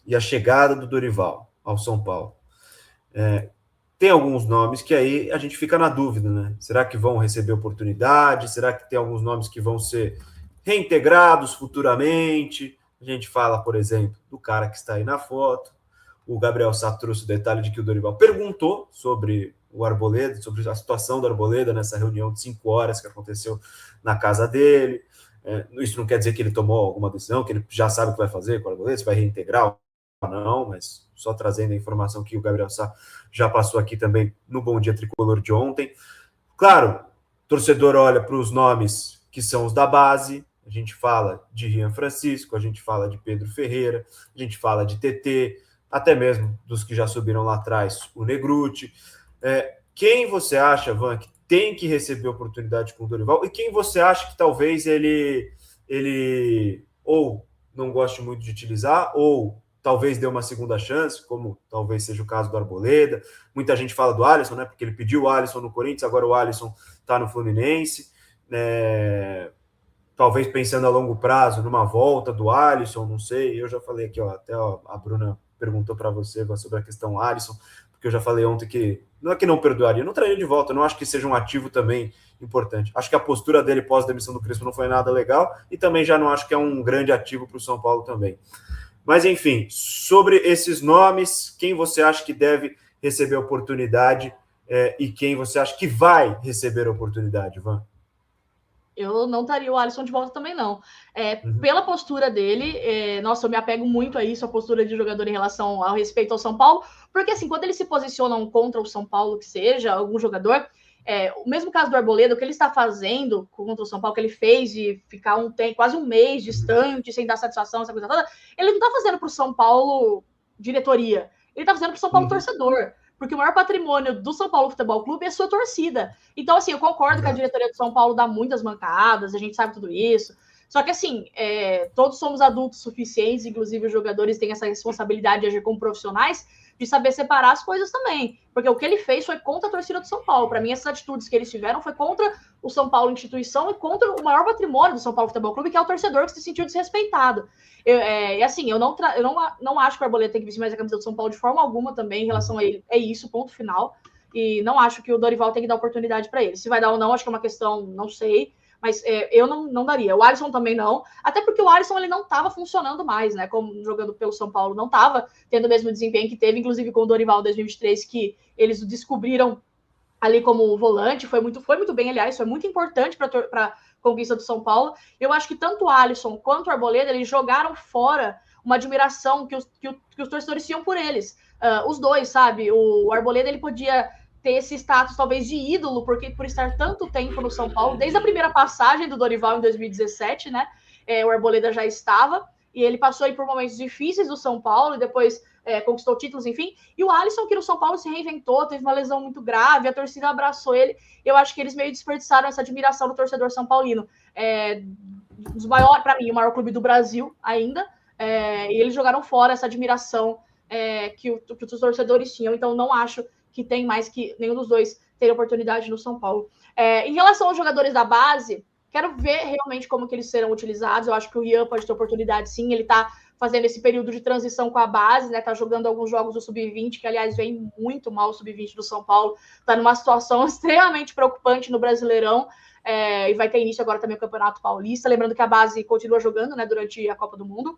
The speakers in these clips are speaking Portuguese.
e a chegada do Dorival ao São Paulo. Tem alguns nomes que aí a gente fica na dúvida, né? Será que vão receber oportunidade? Será que tem alguns nomes que vão ser reintegrados futuramente? A gente fala, por exemplo, do cara que está aí na foto. O Gabriel Sá trouxe o detalhe de que o Dorival perguntou sobre o Arboleda, sobre a situação do Arboleda nessa reunião de 5 horas que aconteceu na casa dele. Isso não quer dizer que ele tomou alguma decisão, que ele já sabe o que vai fazer com o Arboleda, se vai reintegrar ou não, mas só trazendo a informação que o Gabriel Sá já passou aqui também no Bom Dia Tricolor de ontem. Claro, o torcedor olha para os nomes que são os da base, a gente fala de Rian Francisco, a gente fala de Pedro Ferreira, a gente fala de TT, até mesmo dos que já subiram lá atrás, o Negruti. Quem você acha, Van, que tem que receber oportunidade com o Dorival? E quem você acha que talvez ele ou não goste muito de utilizar, ou talvez dê uma segunda chance, como talvez seja o caso do Arboleda. Muita gente fala do Alisson, né? Porque ele pediu o Alisson no Corinthians, agora o Alisson está no Fluminense. Talvez pensando a longo prazo, numa volta do Alisson, não sei. Eu já falei aqui, até a Bruna perguntou para você sobre a questão Alisson, porque eu já falei ontem que não é que não perdoaria, não traria de volta, eu não acho que seja um ativo também importante. Acho que a postura dele pós-demissão do Crespo não foi nada legal e também já não acho que é um grande ativo para o São Paulo também. Mas, enfim, sobre esses nomes, quem você acha que deve receber a oportunidade e quem você acha que vai receber a oportunidade, Van? Eu não estaria o Alisson de volta também, não. Pela postura dele, nossa, eu me apego muito a isso, a postura de jogador em relação ao respeito ao São Paulo, porque assim, quando eles se posicionam contra o São Paulo, que seja, algum jogador, o mesmo caso do Arboleda, o que ele está fazendo contra o São Paulo, que ele fez de ficar quase um mês distante, sem dar satisfação, essa coisa toda, ele não está fazendo para o São Paulo diretoria, ele está fazendo para o São Paulo torcedor, porque o maior patrimônio do São Paulo Futebol Clube é a sua torcida. Então, assim, eu concordo que a diretoria do São Paulo dá muitas mancadas, a gente sabe tudo isso. Só que, assim, todos somos adultos suficientes, inclusive os jogadores têm essa responsabilidade de agir como profissionais, de saber separar as coisas também. Porque o que ele fez foi contra a torcida do São Paulo. Para mim, essas atitudes que eles tiveram foi contra o São Paulo instituição e contra o maior patrimônio do São Paulo Futebol Clube, que é o torcedor que se sentiu desrespeitado. Assim, eu não acho que o Arboleda tem que vestir mais a camisa do São Paulo de forma alguma também em relação a ele. É isso, ponto final. E não acho que o Dorival tem que dar oportunidade para ele. Se vai dar ou não, acho que é uma questão, não sei. Mas eu não daria. O Alisson também não. Até porque o Alisson ele não estava funcionando mais, né? Como jogando pelo São Paulo, não estava tendo o mesmo desempenho que teve, inclusive com o Dorival em 2023, que eles o descobriram ali como volante. Foi muito bem, aliás. Foi muito importante para a conquista do São Paulo. Eu acho que tanto o Alisson quanto o Arboleda, eles jogaram fora uma admiração que os torcedores tinham por eles. Os dois, sabe? O Arboleda, ele podia ter esse status talvez de ídolo, porque por estar tanto tempo no São Paulo, desde a primeira passagem do Dorival em 2017, né? O Arboleda já estava, e ele passou aí por momentos difíceis do São Paulo, e depois conquistou títulos, enfim. E o Alisson, que no São Paulo se reinventou, teve uma lesão muito grave, a torcida abraçou ele. Eu acho que eles meio desperdiçaram essa admiração do torcedor são paulino. Para mim, o maior clube do Brasil ainda, e eles jogaram fora essa admiração que os torcedores tinham. Então, não acho que tem mais que nenhum dos dois ter oportunidade no São Paulo. Em relação aos jogadores da base, quero ver realmente como que eles serão utilizados. Eu acho que o Rian pode ter oportunidade, sim. Ele está fazendo esse período de transição com a base, né? Tá jogando alguns jogos do Sub-20, que, aliás, vem muito mal o Sub-20 do São Paulo. Tá numa situação extremamente preocupante no Brasileirão. E vai ter início agora também o Campeonato Paulista. Lembrando que a base continua jogando, né, durante a Copa do Mundo.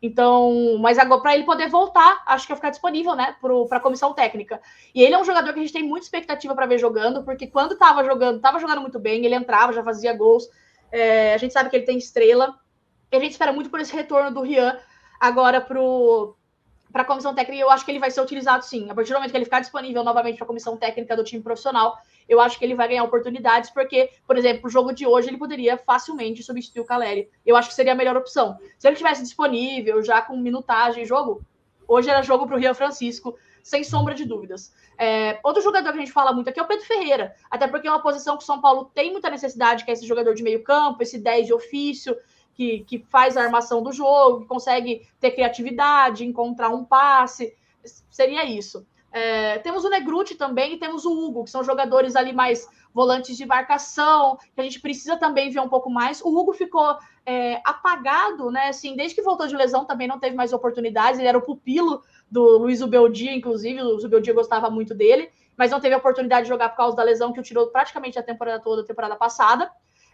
Então, mas agora, para ele poder voltar, acho que vai ficar disponível, né, para a comissão técnica. E ele é um jogador que a gente tem muita expectativa para ver jogando, porque quando estava jogando muito bem, ele entrava, já fazia gols. A gente sabe que ele tem estrela. E a gente espera muito por esse retorno do Rian agora para a comissão técnica. Eu acho que ele vai ser utilizado sim. A partir do momento que ele ficar disponível novamente para a comissão técnica do time profissional, eu acho que ele vai ganhar oportunidades, porque, por exemplo, o jogo de hoje ele poderia facilmente substituir o Caleri. Eu acho que seria a melhor opção. Se ele tivesse disponível, já com minutagem em jogo, hoje era jogo para o Rian Francisco, sem sombra de dúvidas. Outro jogador que a gente fala muito aqui é o Pedro Ferreira, até porque é uma posição que o São Paulo tem muita necessidade, que é esse jogador de meio campo, esse 10 de ofício, que faz a armação do jogo, que consegue ter criatividade, encontrar um passe. Seria isso. Temos o Negruti também e temos o Hugo, que são jogadores ali mais volantes de marcação, que a gente precisa também ver um pouco mais. O Hugo ficou apagado, né? Assim, desde que voltou de lesão também não teve mais oportunidades. Ele era o pupilo do Luiz Ubeldia, inclusive. O Luiz Ubeldia gostava muito dele, mas não teve a oportunidade de jogar por causa da lesão que o tirou praticamente a temporada toda, a temporada passada.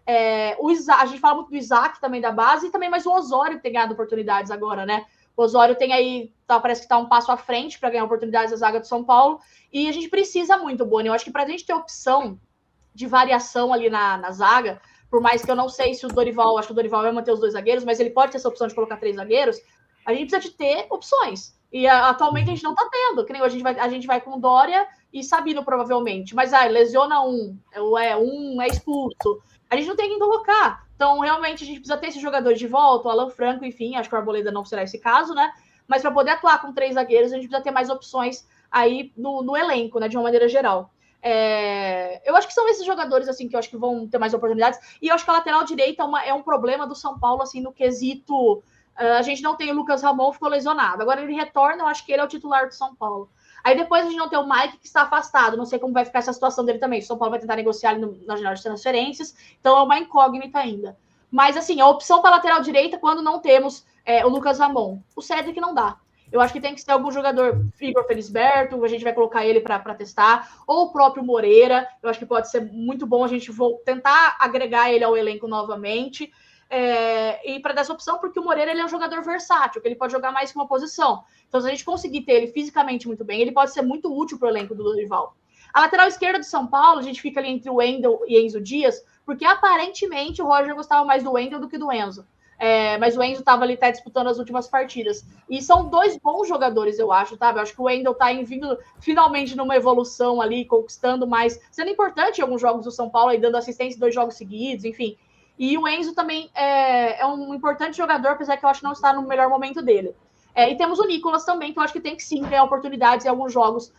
A gente fala muito do Isaac também da base, e também mais o Osório que tem ganhado oportunidades agora, né? O Osório tem aí, parece que está um passo à frente para ganhar oportunidades na zaga do São Paulo, e a gente precisa muito, Boni. Eu acho que para a gente ter opção de variação ali na zaga, por mais que eu não sei se o Dorival, acho que o Dorival vai manter os 2 zagueiros, mas ele pode ter essa opção de colocar 3 zagueiros, a gente precisa de ter opções. E atualmente a gente não está tendo, que nem a gente vai com Dória e Sabino, provavelmente. Mas lesiona um é expulso. A gente não tem quem colocar. Então, realmente, a gente precisa ter esses jogadores de volta, o Alan Franco, enfim, acho que o Arboleda não será esse caso, né? Mas para poder atuar com 3 zagueiros, a gente precisa ter mais opções aí no elenco, né? De uma maneira geral. Eu acho que são esses jogadores assim que eu acho que vão ter mais oportunidades. E eu acho que a lateral direita é um problema do São Paulo, assim, no quesito. A gente não tem o Lucas Ramon, ficou lesionado. Agora ele retorna, eu acho que ele é o titular do São Paulo. Aí depois a gente não tem o Mike, que está afastado. Não sei como vai ficar essa situação dele também. O São Paulo vai tentar negociar ele na janela de transferências. Então é uma incógnita ainda. Mas, assim, a opção para lateral direita, quando não temos o Lucas Ramon. O Cedric não dá. Eu acho que tem que ser algum jogador, Igor Felisberto, a gente vai colocar ele para testar, ou o próprio Moreira. Eu acho que pode ser muito bom a gente tentar agregar ele ao elenco novamente. E para dar essa opção, porque o Moreira ele é um jogador versátil, que ele pode jogar mais que uma posição. Então, se a gente conseguir ter ele fisicamente muito bem, ele pode ser muito útil para o elenco do Dorival. A lateral esquerda do São Paulo, a gente fica ali entre o Wendel e Enzo Dias, porque aparentemente o Roger gostava mais do Wendel do que do Enzo. Mas o Enzo estava ali, disputando as últimas partidas. E são 2 bons jogadores, eu acho, tá? Eu acho que o Wendel está vindo finalmente numa evolução ali, conquistando mais, sendo importante em alguns jogos do São Paulo, aí dando assistência em 2 jogos seguidos, enfim. E o Enzo também é um importante jogador, apesar que eu acho que não está no melhor momento dele. E temos o Nicolas também, que eu acho que tem que sim ganhar oportunidades em alguns jogos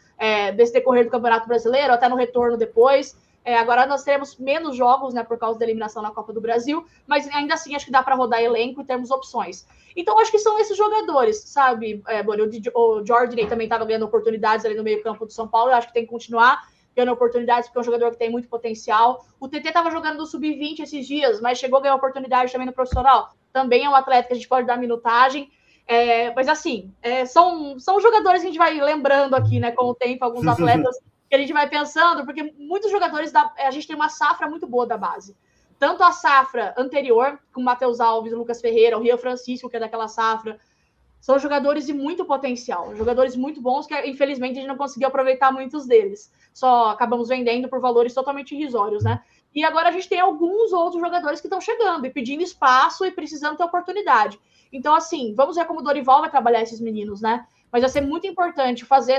desse decorrer do Campeonato Brasileiro, até no retorno depois. Agora nós teremos menos jogos, né, por causa da eliminação na Copa do Brasil, mas ainda assim acho que dá para rodar elenco e termos opções. Então acho que são esses jogadores, sabe, Boni? O Jordan também estava ganhando oportunidades ali no meio campo do São Paulo, eu acho que tem que continuar ganhando oportunidades, porque é um jogador que tem muito potencial. O TT estava jogando no Sub-20 esses dias, mas chegou a ganhar oportunidade também no profissional. Também é um atleta que a gente pode dar minutagem. Mas assim, são jogadores que a gente vai lembrando aqui, né, com o tempo, alguns atletas que a gente vai pensando, porque muitos jogadores, a gente tem uma safra muito boa da base. Tanto a safra anterior, com o Matheus Alves, o Lucas Ferreira, o Rio Francisco, que é daquela safra, são jogadores de muito potencial, jogadores muito bons que, infelizmente, a gente não conseguiu aproveitar muitos deles. Só acabamos vendendo por valores totalmente irrisórios, né? E agora a gente tem alguns outros jogadores que estão chegando e pedindo espaço e precisando ter oportunidade. Então, assim, vamos ver como o Dorival vai trabalhar esses meninos, né? Mas vai ser muito importante fazer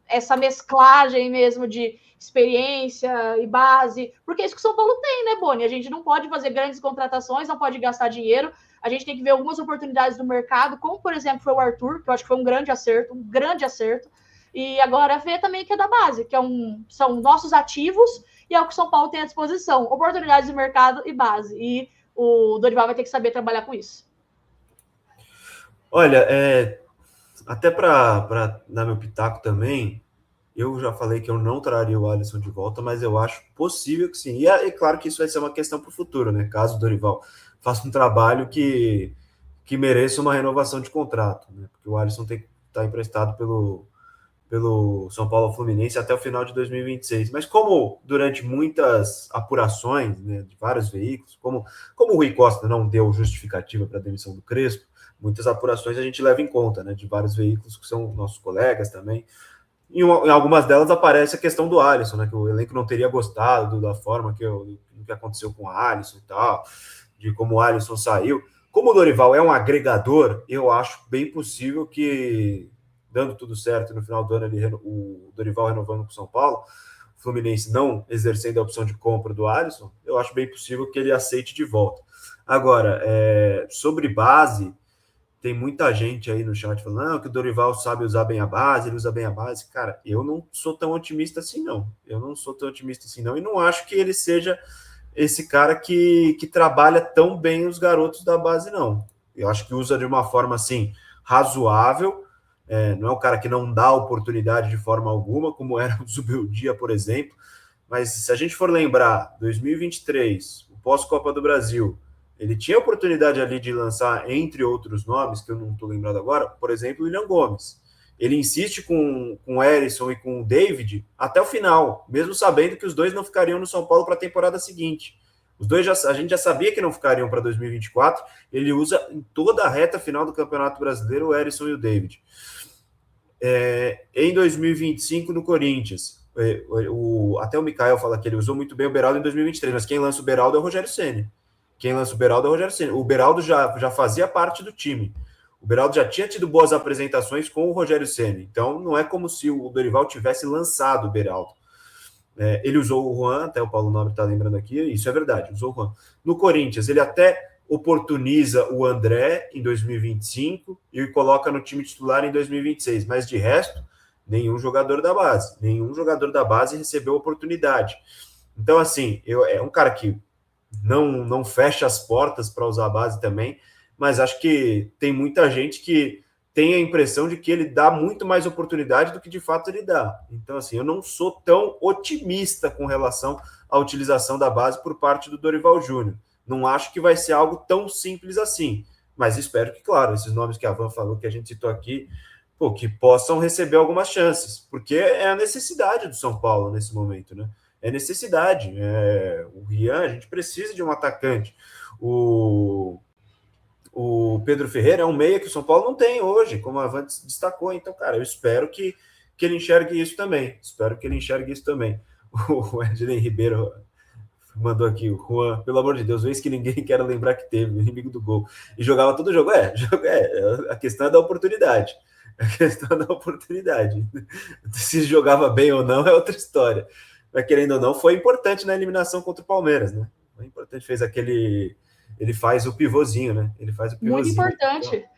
essa mesclagem mesmo de experiência e base, porque é isso que o São Paulo tem, né, Boni? A gente não pode fazer grandes contratações, não pode gastar dinheiro, a gente tem que ver algumas oportunidades do mercado, como, por exemplo, foi o Arthur, que eu acho que foi um grande acerto, e agora ver também que é da base, que são nossos ativos e é o que o São Paulo tem à disposição, oportunidades de mercado e base, e o Dorival vai ter que saber trabalhar com isso. Olha, até para dar meu pitaco também, eu já falei que eu não traria o Alisson de volta, mas eu acho possível que sim. E é claro que isso vai ser uma questão para o futuro, né? Caso o Dorival faça um trabalho que mereça uma renovação de contrato, né? Porque o Alisson tem que estar emprestado pelo São Paulo Fluminense até o final de 2026. Mas como durante muitas apurações, né, de vários veículos, como o Rui Costa não deu justificativa para a demissão do Crespo, muitas apurações a gente leva em conta, né, de vários veículos que são nossos colegas também. Em algumas delas aparece a questão do Alisson, né, que o elenco não teria gostado da forma que aconteceu com o Alisson e tal, de como o Alisson saiu. Como o Dorival é um agregador, eu acho bem possível que, dando tudo certo, no final do ano o Dorival renovando com o São Paulo, o Fluminense não exercendo a opção de compra do Alisson, eu acho bem possível que ele aceite de volta. Agora, sobre base, tem muita gente aí no chat falando que o Dorival sabe usar bem a base, ele usa bem a base. Cara, eu não sou tão otimista assim, não. E não acho que ele seja esse cara que trabalha tão bem os garotos da base, não. Eu acho que usa de uma forma, assim, razoável. Não é um cara que não dá oportunidade de forma alguma, como era o Zubeldia, por exemplo. Mas se a gente for lembrar, 2023, o pós-Copa do Brasil, Ele tinha a oportunidade ali de lançar, entre outros nomes, que eu não estou lembrado agora, por exemplo, o William Gomes. Ele insiste com o Erisson e com o David até o final, mesmo sabendo que os dois não ficariam no São Paulo para a temporada seguinte. Os dois a gente já sabia que não ficariam para 2024. Ele usa em toda a reta final do Campeonato Brasileiro o Erisson e o David. Em 2025 no Corinthians, até o Mikael fala que ele usou muito bem o Beraldo em 2023, mas quem lança o Beraldo é o Rogério Ceni. O Beraldo já fazia parte do time. O Beraldo já tinha tido boas apresentações com o Rogério Ceni. Então, não é como se o Dorival tivesse lançado o Beraldo. Ele usou o Juan, até o Paulo Nobre está lembrando aqui, isso é verdade, usou o Juan. No Corinthians, ele até oportuniza o André em 2025 e o coloca no time titular em 2026, mas de resto, nenhum jogador da base recebeu oportunidade. Então, assim, é um cara que não fecha as portas para usar a base também, mas acho que tem muita gente que tem a impressão de que ele dá muito mais oportunidade do que de fato ele dá. Então, assim, eu não sou tão otimista com relação à utilização da base por parte do Dorival Júnior. Não acho que vai ser algo tão simples assim, mas espero que, claro, esses nomes que a Van falou, que a gente citou aqui, que possam receber algumas chances, porque é a necessidade do São Paulo nesse momento, né? É necessidade. O Rian, a gente precisa de um atacante. O Pedro Ferreira é um meia que o São Paulo não tem hoje, como a Van destacou. Então, cara, eu espero que ele enxergue isso também. O Ednei Ribeiro mandou aqui, o Juan, pelo amor de Deus, vez que ninguém quer lembrar que teve, o inimigo do gol. E jogava todo jogo. A questão é da oportunidade. Se jogava bem ou não é outra história. Mas querendo ou não, foi importante na eliminação contra o Palmeiras, né? Foi importante, ele faz o pivôzinho, né? Muito importante. Então,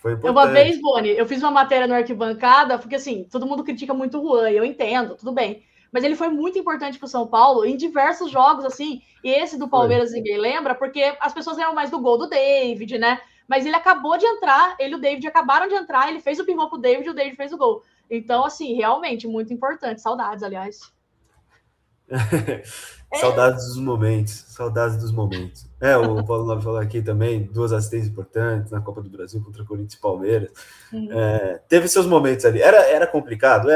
foi importante. Uma vez, Boni, eu fiz uma matéria no Arquibancada, porque assim, todo mundo critica muito o Juan, eu entendo, tudo bem. Mas ele foi muito importante para o São Paulo em diversos jogos, assim, e esse do Palmeiras ninguém lembra, porque as pessoas lembram mais do gol do David, né? Mas ele acabou de entrar, ele e o David acabaram de entrar, ele fez o pivô pro David e o David fez o gol. Então, assim, realmente, muito importante. Saudades, aliás. Saudades dos momentos. O Paulo Nobre falou aqui também, 2 assistências importantes na Copa do Brasil contra Corinthians e Palmeiras. Teve seus momentos ali. Era complicado,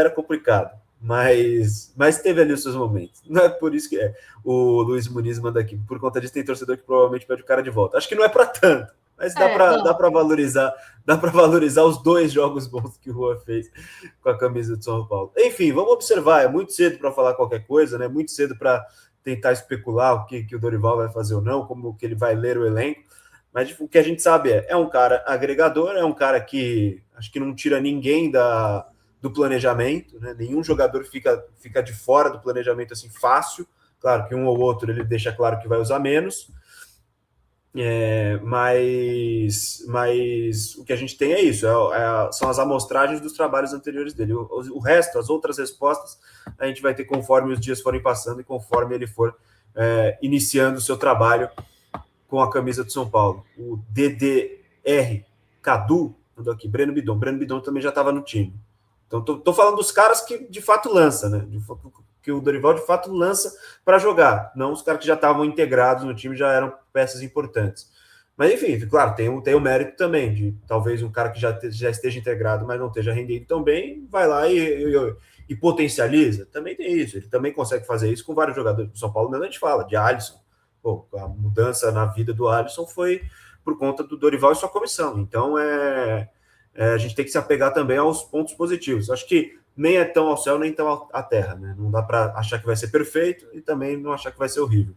mas teve ali os seus momentos. Não é por isso que o Luiz Muniz manda aqui. Por conta disso, tem torcedor que provavelmente pede o cara de volta. Acho que não é para tanto, mas dá para valorizar os 2 jogos bons que o Juan fez com a camisa do São Paulo. Enfim, vamos observar. É muito cedo para falar qualquer coisa, né? Muito cedo para tentar especular o que o Dorival vai fazer ou não, como que ele vai ler o elenco. Mas o que a gente sabe é um cara agregador, é um cara que acho que não tira ninguém do planejamento, né? Nenhum jogador fica de fora do planejamento assim fácil. Claro que um ou outro ele deixa claro que vai usar menos, mas o que a gente tem é isso, são as amostragens dos trabalhos anteriores dele. O resto, as outras respostas, a gente vai ter conforme os dias forem passando e conforme ele for iniciando o seu trabalho com a camisa do São Paulo. O DDR Cadu mandou aqui, Breno Bidon também já estava no time. Então, tô falando dos caras que de fato lança, né? Que o Dorival de fato lança para jogar, não os caras que já estavam integrados no time, já eram peças importantes. Mas, enfim, claro, tem o mérito também de talvez um cara que já esteja integrado, mas não esteja rendendo tão bem, vai lá e potencializa. Também tem isso, ele também consegue fazer isso com vários jogadores. Do São Paulo mesmo a gente fala, de Alisson. A mudança na vida do Alisson foi por conta do Dorival e sua comissão. Então, a gente tem que se apegar também aos pontos positivos. Acho que nem é tão ao céu, nem tão à terra, né? Não dá para achar que vai ser perfeito e também não achar que vai ser horrível.